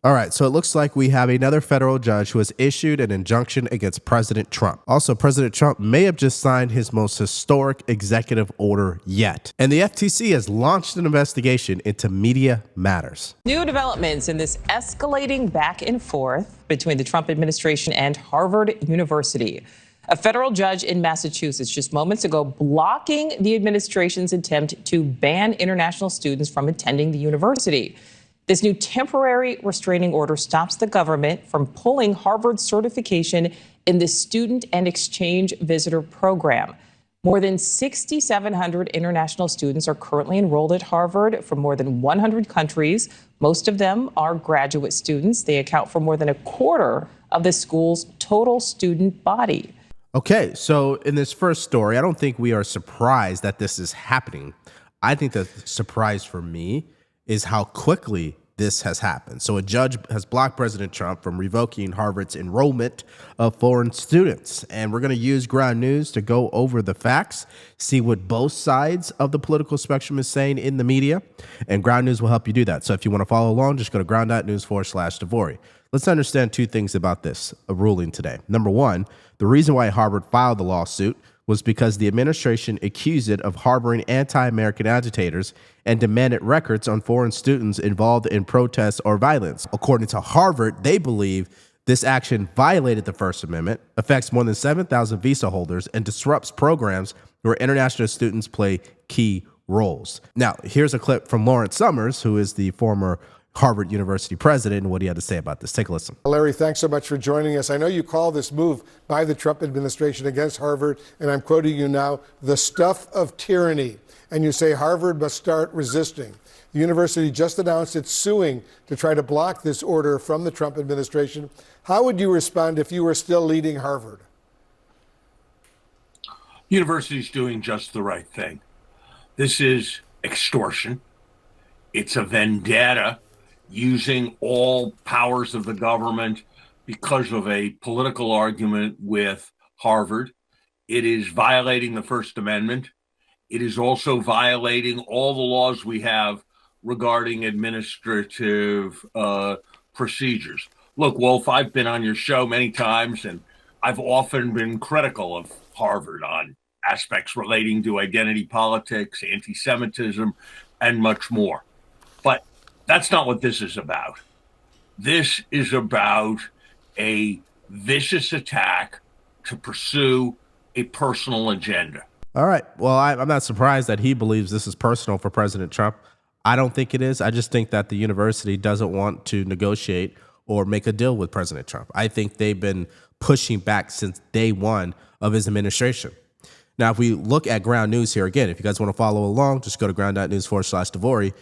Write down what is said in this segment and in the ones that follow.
All right, so it looks like we have another federal judge who has issued an injunction against President Trump. Also, President Trump may have just signed his most historic executive order yet. And the FTC has launched an investigation into media matters. New developments in this escalating back and forth between the Trump administration and Harvard University. A federal judge in Massachusetts just moments ago blocking the administration's attempt to ban international students from attending the university. This new temporary restraining order stops the government from pulling Harvard's certification in the Student and Exchange Visitor Program. More than 6,700 international students are currently enrolled at Harvard from more than 100 countries. Most of them are graduate students. They account for more than a quarter of the school's total student body. Okay, so in this first story, I don't think we are surprised that this is happening. I think the surprise for me is how quickly this has happened. So a judge has blocked President Trump from revoking Harvard's enrollment of foreign students. And we're going to use Ground News to go over the facts, see what both sides of the political spectrum is saying in the media. And Ground News will help you do that. So if you want to follow along, just go to ground.news/Devori. Let's understand two things about this ruling today. Number one, the reason why Harvard filed the lawsuit was because the administration accused it of harboring anti-American agitators and demanded records on foreign students involved in protests or violence. According to Harvard, they believe this action violated the First Amendment, affects more than 7,000 visa holders, and disrupts programs where international students play key roles. Now, here's a clip from Lawrence Summers, who is the former Harvard University president, and what he had to say about this. Take a listen. Larry, thanks so much for joining us. I know you call this move by the Trump administration against Harvard, and I'm quoting you now, the stuff of tyranny. And you say Harvard must start resisting. The university just announced it's suing to try to block this order from the Trump administration. How would you respond if you were still leading Harvard? University's doing just the right thing. This is extortion. It's a vendetta using all powers of the government because of a political argument with Harvard. It is violating the First Amendment. It is also violating all the laws we have regarding administrative procedures. Look, Wolf, I've been on your show many times, and I've often been critical of Harvard on aspects relating to identity politics, anti-Semitism, and much more. But that's not what this is about. This is about a vicious attack to pursue a personal agenda. All right. Well, I'm not surprised that he believes this is personal for President Trump. I don't think it is. I just think that the university doesn't want to negotiate or make a deal with President Trump. I think they've been pushing back since day one of his administration. Now, if we look at Ground News here again, if you guys want to follow along, just go to ground.news/Devori.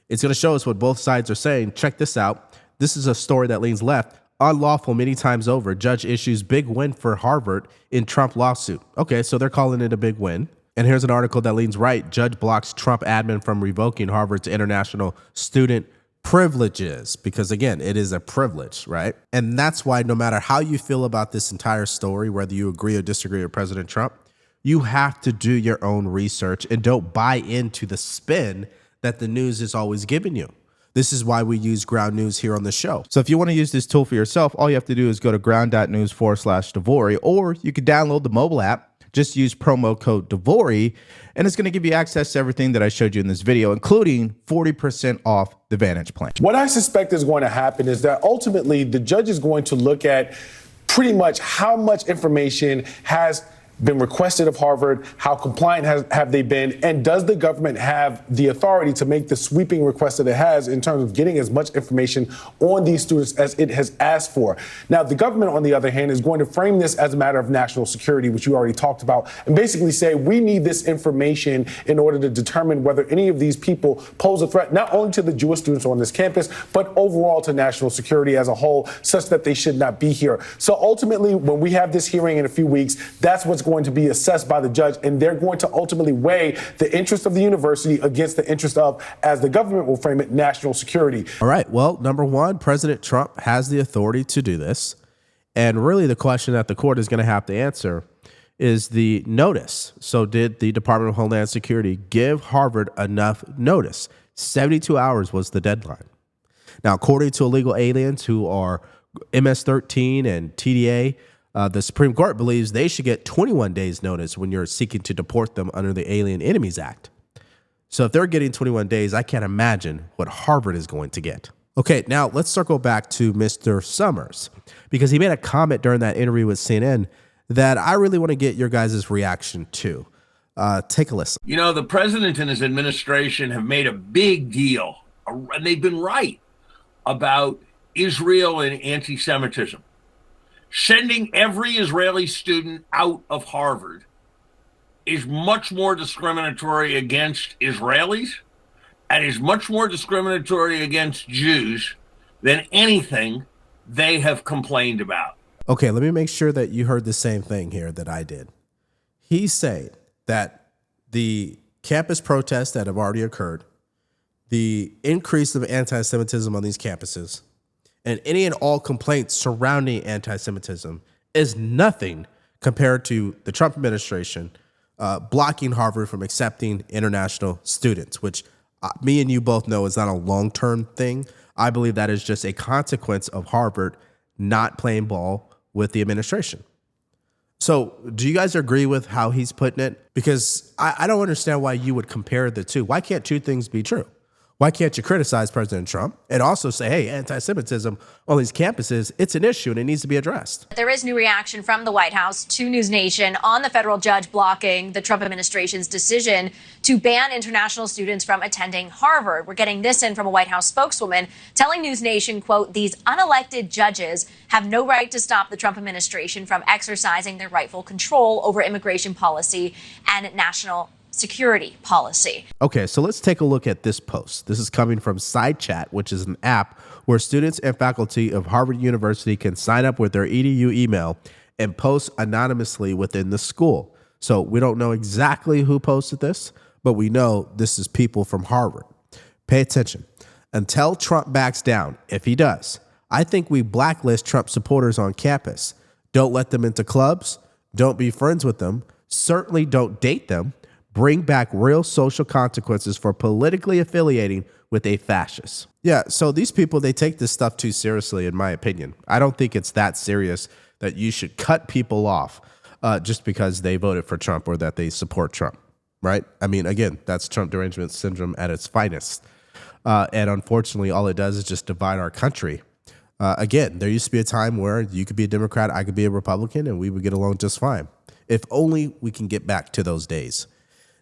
It's going to show us what both sides are saying. Check this out. This is a story that leans left. Unlawful many times over. Judge issues big win for Harvard in Trump lawsuit. Okay, so they're calling it a big win. And here's an article that leans right. Judge blocks Trump admin from revoking Harvard's international student privileges. Because again, it is a privilege, right? And that's why no matter how you feel about this entire story, whether you agree or disagree with President Trump, you have to do your own research and don't buy into the spin that the news is always giving you. This is why we use Ground News here on the show. So if you want to use this tool for yourself, all you have to do is go to ground.news/Devori, or you can download the mobile app. Just use promo code Devori, and it's going to give you access to everything that I showed you in this video, including 40% off the Vantage plan. What I suspect is going to happen is that ultimately the judge is going to look at pretty much how much information has been requested of Harvard, how compliant have they been, and does the government have the authority to make the sweeping request that it has in terms of getting as much information on these students as it has asked for. Now, the government, on the other hand, is going to frame this as a matter of national security, which you already talked about, and basically say we need this information in order to determine whether any of these people pose a threat not only to the Jewish students on this campus, but overall to national security as a whole, such that they should not be here. So ultimately, when we have this hearing in a few weeks, that's what's going to be assessed by the judge, and they're going to ultimately weigh the interest of the university against the interest of, as the government will frame it, national security. All right. Well, number one, President Trump has the authority to do this. And really the question that the court is going to have to answer is the notice. So did the Department of Homeland Security give Harvard enough notice? 72 hours was the deadline. Now, according to illegal aliens who are MS-13 and TDA, the Supreme Court believes they should get 21 days notice when you're seeking to deport them under the Alien Enemies Act. So if they're getting 21 days, I can't imagine what Harvard is going to get. Okay, now let's circle back to Mr. Summers, because he made a comment during that interview with CNN that I really want to get your guys' reaction to. Take a listen. You know, the president and his administration have made a big deal, and they've been right, about Israel and anti-Semitism. Sending every Israeli student out of Harvard is much more discriminatory against Israelis and is much more discriminatory against Jews than anything they have complained about. Okay, let me make sure that you heard the same thing here that I did. He's saying that the campus protests that have already occurred, the increase of anti-Semitism on these campuses, and any and all complaints surrounding anti-Semitism is nothing compared to the Trump administration blocking Harvard from accepting international students, which me and you both know is not a long-term thing. I believe that is just a consequence of Harvard not playing ball with the administration. So do you guys agree with how he's putting it? Because I don't understand why you would compare the two. Why can't two things be true? Why can't you criticize President Trump and also say, hey, anti-Semitism on these campuses, it's an issue and it needs to be addressed? There is new reaction from the White House to News Nation on the federal judge blocking the Trump administration's decision to ban international students from attending Harvard. We're getting this in from a White House spokeswoman telling News Nation, quote, these unelected judges have no right to stop the Trump administration from exercising their rightful control over immigration policy and national security policy. Okay, so let's take a look at this post. This is coming from SideChat, which is an app where students and faculty of Harvard University can sign up with their EDU email and post anonymously within the school. So we don't know exactly who posted this, but we know this is people from Harvard. Pay attention. Until Trump backs down, if he does, I think we blacklist Trump supporters on campus. Don't let them into clubs. Don't be friends with them. Certainly don't date them. Bring back real social consequences for politically affiliating with a fascist. Yeah, so these people, they take this stuff too seriously, in my opinion. I don't think it's that serious that you should cut people off just because they voted for Trump or that they support Trump, right? I mean, again, that's Trump derangement syndrome at its finest. And unfortunately, all it does is just divide our country. Again, there used to be a time where you could be a Democrat, I could be a Republican, and we would get along just fine. If only we can get back to those days.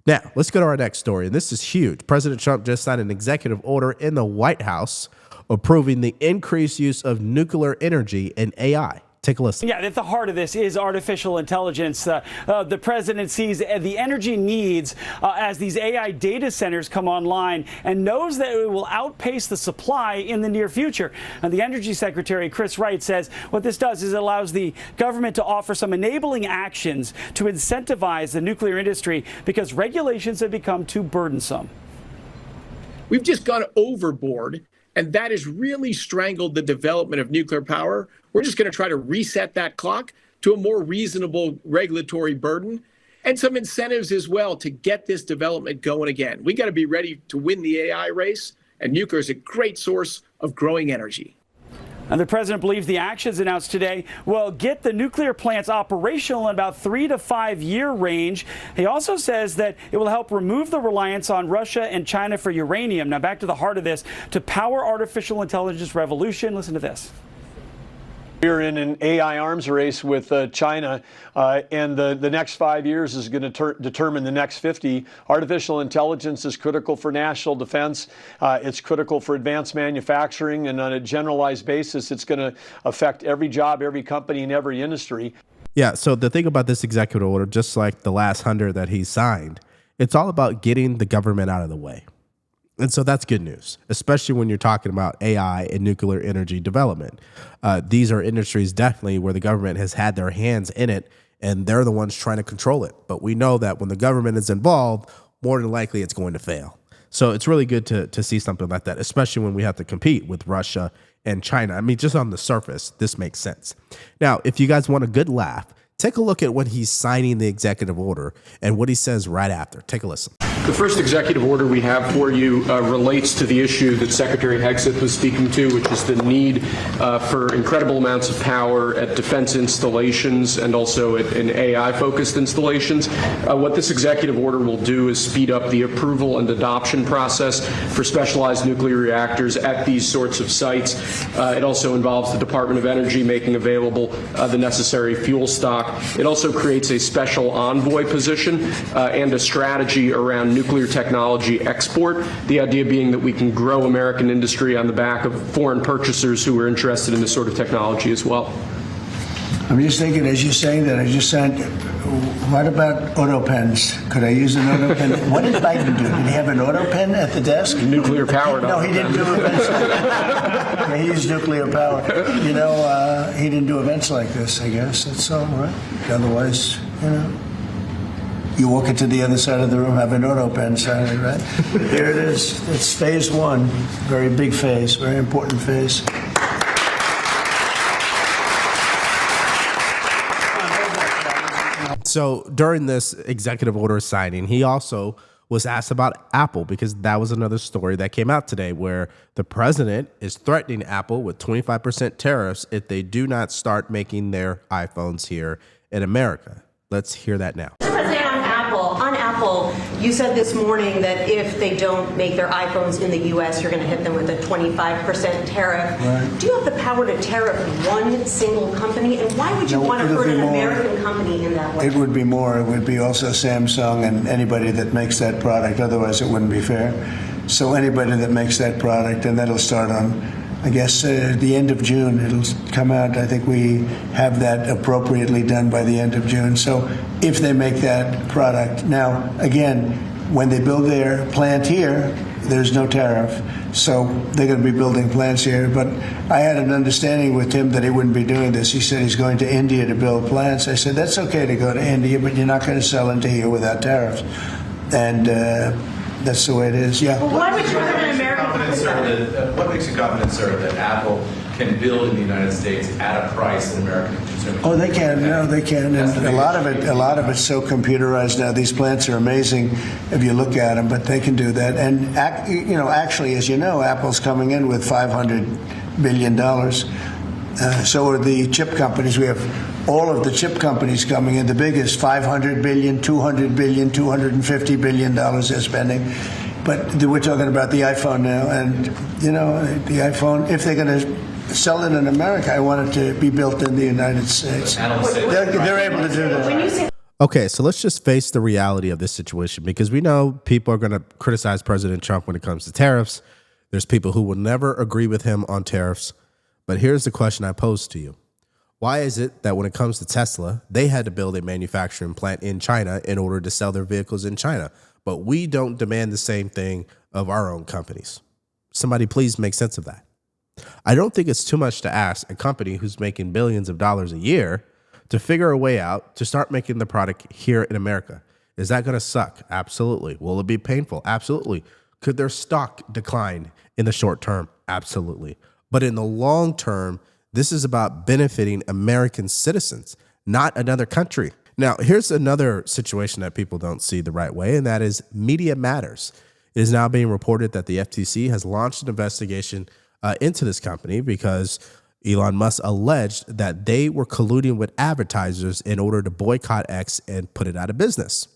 Now, let's go to our next story, and this is huge. President Trump just signed an executive order in the White House approving the increased use of nuclear energy and AI. Take a listen. Yeah, at the heart of this is artificial intelligence. The president sees the energy needs as these AI data centers come online and knows that it will outpace the supply in the near future. And the Energy Secretary, Chris Wright, says what this does is it allows the government to offer some enabling actions to incentivize the nuclear industry because regulations have become too burdensome. We've just gone overboard, and that has really strangled the development of nuclear power. We're just going to try to reset that clock to a more reasonable regulatory burden and some incentives as well to get this development going again. We got to be ready to win the AI race, and nuclear is a great source of growing energy. And the president believes the actions announced today will get the nuclear plants operational in about 3 to 5 year range. He also says that it will help remove the reliance on Russia and China for uranium. Now back to the heart of this, to power artificial intelligence revolution. Listen to this. We're in an AI arms race with China, and the next 5 years is going to determine the next 50. Artificial intelligence is critical for national defense. It's critical for advanced manufacturing, and on a generalized basis, it's going to affect every job, every company, and every industry. Yeah, so the thing about this executive order, just like the last 100 that he signed, it's all about getting the government out of the way. And so that's good news, especially when you're talking about AI and nuclear energy development. These are industries definitely where the government has had their hands in it, and they're the ones trying to control it. But we know that when the government is involved, more than likely it's going to fail. So it's really good to see something like that, especially when we have to compete with Russia and China. I mean, just on the surface, this makes sense. Now, if you guys want a good laugh, take a look at when he's signing the executive order and what he says right after. Take a listen. The first executive order we have for you relates to the issue that Secretary Hegseth was speaking to, which is the need for incredible amounts of power at defense installations and also in AI-focused installations. What this executive order will do is speed up the approval and adoption process for specialized nuclear reactors at these sorts of sites. It also involves the Department of Energy making available the necessary fuel stock. It also creates a special envoy position and a strategy around nuclear technology export, the idea being that we can grow American industry on the back of foreign purchasers who are interested in this sort of technology as well. I'm just thinking, as you're saying that, I just said, what about auto pens? Could I use an auto pen? What did Biden do? Did he have an auto pen at the desk? Nuclear powered. No, he didn't do events. Yeah, he used nuclear power. You know, he didn't do events like this, I guess. That's all right. Otherwise, you know, you walk into the other side of the room, have an auto pen sign, right? Here it is. It's phase one. Very big phase, very important phase. So during this executive order signing, he also was asked about Apple, because that was another story that came out today where the president is threatening Apple with 25% tariffs if they do not start making their iPhones here in America. Let's hear that now. President, on Apple, you said this morning that if they don't make their iPhones in the U.S., you're going to hit them with a 25% tariff. Right. Do you have the power to tariff one single company? And why would you want to hurt an American company in that way? It would be more. It would be also Samsung and anybody that makes that product. Otherwise, it wouldn't be fair. So anybody that makes that product, and that'll start on, I guess, the end of June. It'll come out. I think we have that appropriately done by the end of June. So if they make that product. Now, again, when they build their plant here, there's no tariff. So they're going to be building plants here. But I had an understanding with Tim that he wouldn't be doing this. He said he's going to India to build plants. I said, that's okay to go to India, but you're not going to sell into here without tariffs. And that's the way it is, yeah. Well, why would you hurt an American company? What makes you confident, sir, that Apple can build in the United States at a price that American consumers? Oh, they can. No, they can. And a lot of it's so computerized now. These plants are amazing if you look at them, but they can do that. And actually, as you know, Apple's coming in with $500 billion. So are the chip companies. We have all of the chip companies coming in. The biggest, $500 billion, $200 billion, $250 billion they're spending. But we're talking about the iPhone now. And, you know, the iPhone, if they're going to sell it in America, I want it to be built in the United States. They're able to do that. Okay, so let's just face the reality of this situation, because we know people are going to criticize President Trump when it comes to tariffs. There's people who will never agree with him on tariffs. But here's the question I pose to you. Why is it that when it comes to Tesla, they had to build a manufacturing plant in China in order to sell their vehicles in China, but we don't demand the same thing of our own companies? Somebody please make sense of that. I don't think it's too much to ask a company who's making billions of dollars a year to figure a way out to start making the product here in America. Is that going to suck? Absolutely. Will it be painful? Absolutely. Could their stock decline in the short term? Absolutely. But in the long term, this is about benefiting American citizens, not another country. Now, here's another situation that people don't see the right way, and that is media matters. It is now being reported that the FTC has launched an investigation into this company because Elon Musk alleged that they were colluding with advertisers in order to boycott X and put it out of business.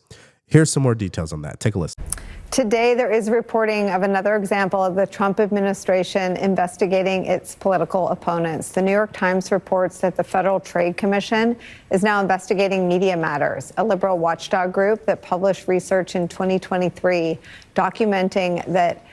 Here's some more details on that. Take a listen. Today, there is reporting of another example of the Trump administration investigating its political opponents. The New York Times reports that the Federal Trade Commission is now investigating Media Matters, a liberal watchdog group that published research in 2023 documenting that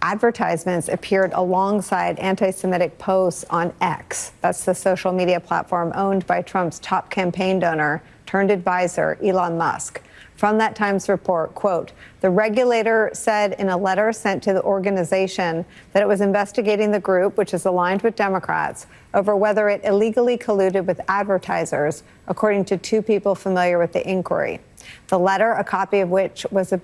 advertisements appeared alongside anti-Semitic posts on X. That's the social media platform owned by Trump's top campaign donor turned advisor, Elon Musk. From that Times report, quote, the regulator said in a letter sent to the organization that it was investigating the group, which is aligned with Democrats, over whether it illegally colluded with advertisers, according to two people familiar with the inquiry. The letter, a copy of which was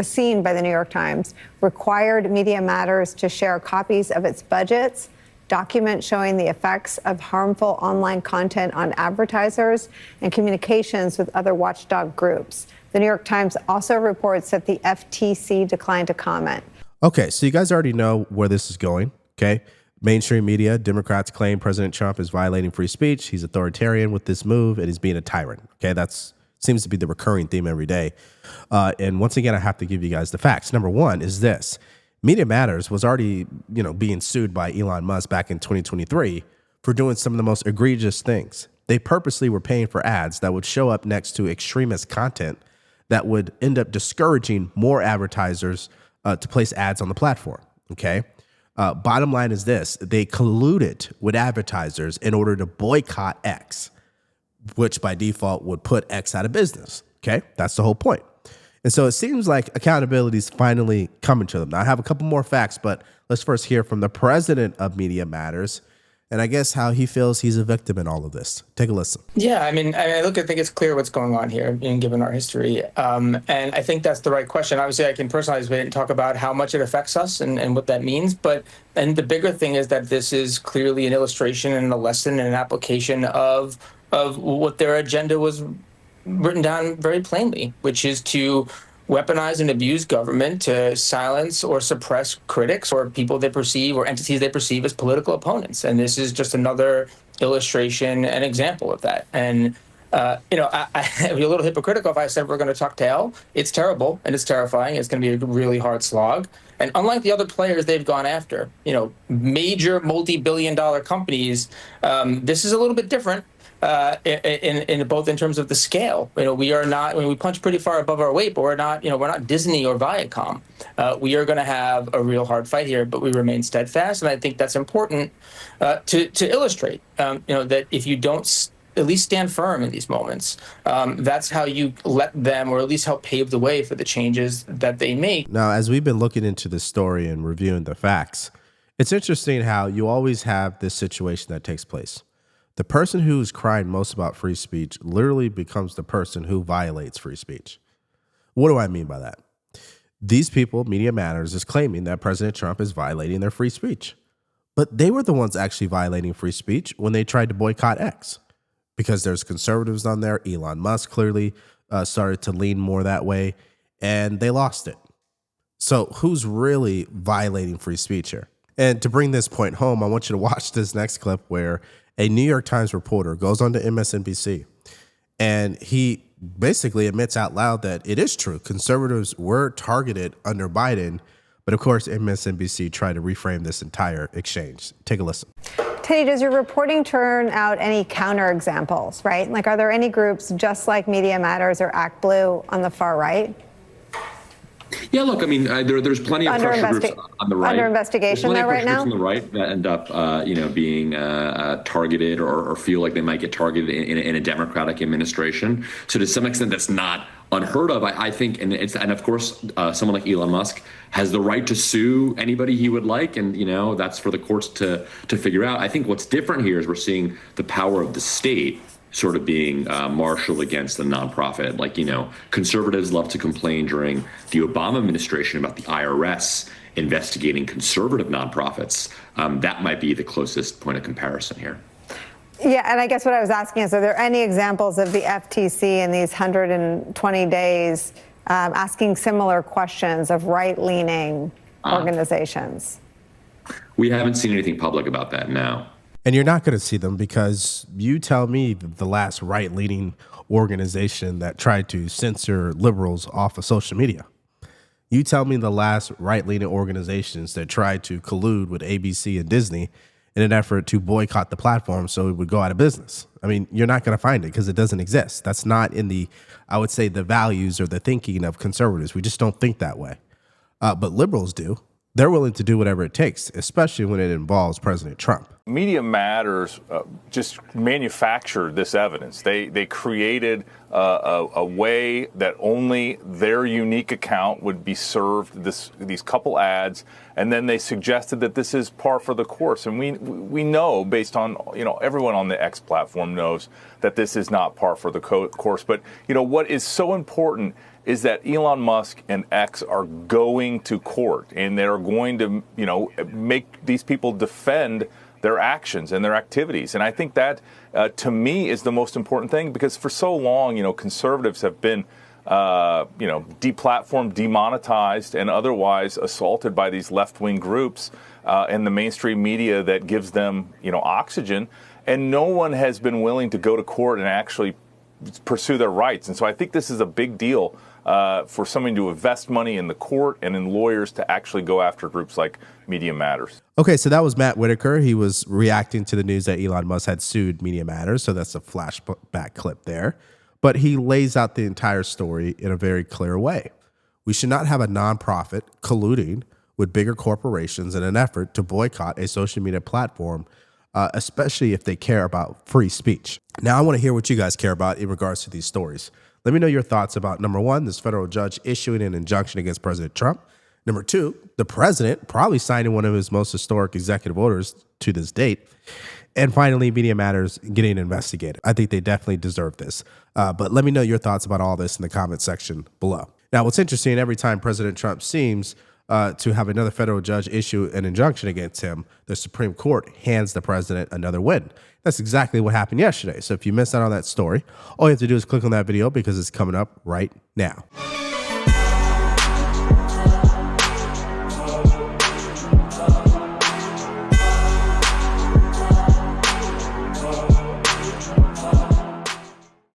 seen by the New York Times, required Media Matters to share copies of its budgets, documents showing the effects of harmful online content on advertisers and communications with other watchdog groups. The New York Times also reports that the FTC declined to comment. Okay, so you guys already know where this is going, okay? Mainstream media, Democrats claim President Trump is violating free speech. He's authoritarian with this move, and he's being a tyrant, okay? That's seems to be the recurring theme every day. And once again, I have to give you guys the facts. Number one is this. Media Matters was already, being sued by Elon Musk back in 2023 for doing some of the most egregious things. They purposely were paying for ads that would show up next to extremist content that would end up discouraging more advertisers to place ads on the platform, okay? Bottom line is this. They colluded with advertisers in order to boycott X, which by default would put X out of business, okay? That's the whole point. And so it seems like accountability is finally coming to them. Now, I have a couple more facts, but let's first hear from the president of Media Matters, and I guess how he feels he's a victim in all of this. Take a listen. Yeah, I think it's clear what's going on here, given our history. And I think that's the right question. Obviously, I can personalize it and talk about how much it affects us and what that means. And the bigger thing is that this is clearly an illustration and a lesson and an application of what their agenda was written down very plainly, which is to weaponize and abuse government to silence or suppress critics or people they perceive or entities they perceive as political opponents. And this is just another illustration and example of that. And, I'd be a little hypocritical if I said we're going to tuck tail. It's terrible and it's terrifying. It's going to be a really hard slog. And unlike the other players they've gone after, major multi-billion-dollar companies, this is a little bit different. In both in terms of the scale, we are not. We punch pretty far above our weight, but we're not Disney or Viacom. We are going to have a real hard fight here, but we remain steadfast, and I think that's important to illustrate. That if you don't at least stand firm in these moments, that's how you let them, or at least help pave the way for the changes that they make. Now, as we've been looking into this story and reviewing the facts, it's interesting how you always have this situation that takes place. The person who's crying most about free speech literally becomes the person who violates free speech. What do I mean by that? These people, Media Matters, is claiming that President Trump is violating their free speech. But they were the ones actually violating free speech when they tried to boycott X. Because there's conservatives on there. Elon Musk clearly started to lean more that way, and they lost it. So who's really violating free speech here? And to bring this point home, I want you to watch this next clip where a New York Times reporter goes on to MSNBC, and he basically admits out loud that it is true. Conservatives were targeted under Biden, but of course, MSNBC tried to reframe this entire exchange. Take a listen. Teddy, does your reporting turn out any counterexamples, right? Like, are there any groups just like Media Matters or Act Blue on the far right? Yeah, look, there's plenty of pressure groups on the right. Under investigation there right now? On the right that end up, being targeted or feel like they might get targeted in a Democratic administration. So to some extent, that's not unheard of. I think, and of course, someone like Elon Musk has the right to sue anybody he would like, and that's for the courts to figure out. I think what's different here is we're seeing the power of the state sort of being marshaled against the nonprofit. Like, conservatives love to complain during the Obama administration about the IRS investigating conservative nonprofits. That might be the closest point of comparison here. Yeah, and I guess what I was asking is, are there any examples of the FTC in these 120 days asking similar questions of right-leaning organizations? We haven't seen anything public about that, no. And you're not going to see them because you tell me the last right-leaning organization that tried to censor liberals off of social media. You tell me the last right-leaning organizations that tried to collude with ABC and Disney in an effort to boycott the platform so it would go out of business. You're not going to find it because it doesn't exist. That's not in the values or the thinking of conservatives. We just don't think that way. But liberals do. They're willing to do whatever it takes, especially when it involves President Trump. Media Matters just manufactured this evidence. They created a way that only their unique account would be served these couple ads, and then they suggested that this is par for the course. And we know, based on everyone on the X platform knows that this is not par for the course. But what is so important is that Elon Musk and X are going to court, and they're going to make these people defend their actions and their activities. And I think that, to me, is the most important thing, because for so long, conservatives have been, deplatformed, demonetized, and otherwise assaulted by these left-wing groups and the mainstream media that gives them, oxygen. And no one has been willing to go to court and actually pursue their rights. And so I think this is a big deal for someone to invest money in the court and in lawyers to actually go after groups like Media Matters. Okay, so that was Matt Whitaker. He was reacting to the news that Elon Musk had sued Media Matters, so that's a flashback clip there. But he lays out the entire story in a very clear way. We should not have a nonprofit colluding with bigger corporations in an effort to boycott a social media platform, especially if they care about free speech. Now, I want to hear what you guys care about in regards to these stories. Let me know your thoughts about, number one, this federal judge issuing an injunction against President Trump. Number two, the president probably signing one of his most historic executive orders to this date. And finally, Media Matters getting investigated. I think they definitely deserve this. But let me know your thoughts about all this in the comment section below. Now, what's interesting, every time President Trump seems to have another federal judge issue an injunction against him, the Supreme Court hands the president another win. That's exactly what happened yesterday. So if you missed out on that story, all you have to do is click on that video because it's coming up right now.